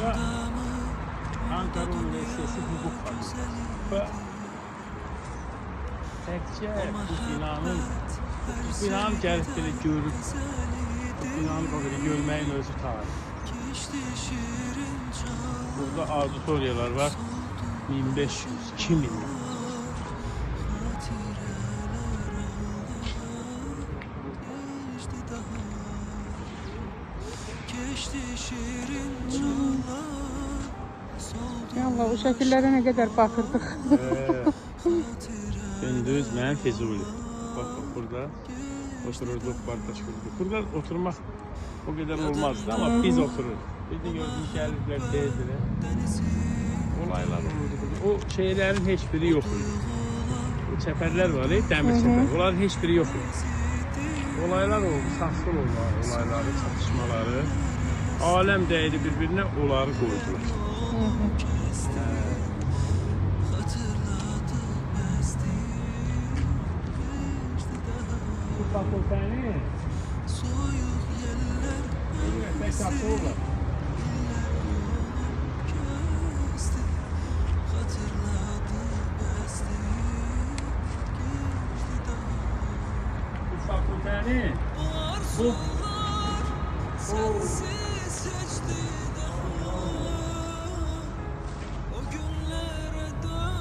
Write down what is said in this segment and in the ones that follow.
Burada Ankara Üniversitesi Hukuk Fakültesi. Təkcə bu binanın gəlib belə görüb, bu binanı belə görməyin özü tarih. Burada auditoriyalar var, 1500, 2000. Ya Allah, o şəkillərə nə qədər baxırdıq. Gündüz mən Füzuli. Bak burada otururduk, bardaş kurduk. Burada oturmak o kadar olmazdı ama biz otururduk. Biz de gördük geldiler, değdiler. Olaylar olurdu. O şeylerin hiçbiri yoktu. O çeperler var, demir çeper. Onların hiçbiri yoktu. Olaylar oldu, saçlı olayları, çatışmaları. Alem değdi birbirine, onları koydular. Fakülteni soyuq yerlər məsafə xatırladı bəsdi bu fakülteni bu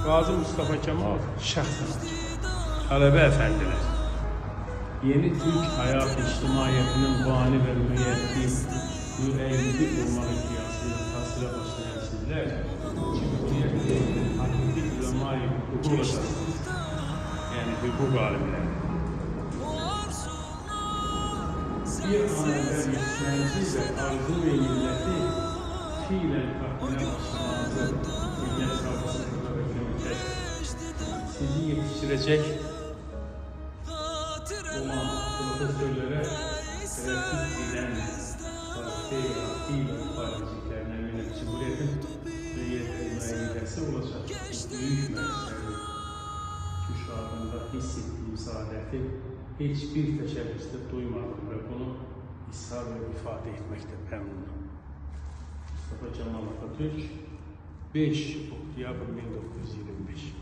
Gazi Mustafa Kemal şəxsən tələbə əfəndilər yeni Türk hayat içtimaiyetinin bani ve müeyyidi olmak ihtiyacıyla tahsile başlayan sizler, Cumhuriyet'in hakiki ulema-i hukuku olacak. Yani hukuk alimleri. Bir an evvel yetişmenizi ve arzu ve milleti fiilen takdire başlamanızı millet çabasında ve ülket sizi yetiştirecek olan profesörlere tereddüt eden parti, akil ve faaliyetlerine yönelik Cumhuriyet'in müeyyidesi olacak büyük meselenin küşadında hissettiğim saadeti hiçbir teşebbüste duymadım ve bunu ishar ve ifade etmekte memnunum. Mustafa Kemal Atatürk 5 Oktyabr 1925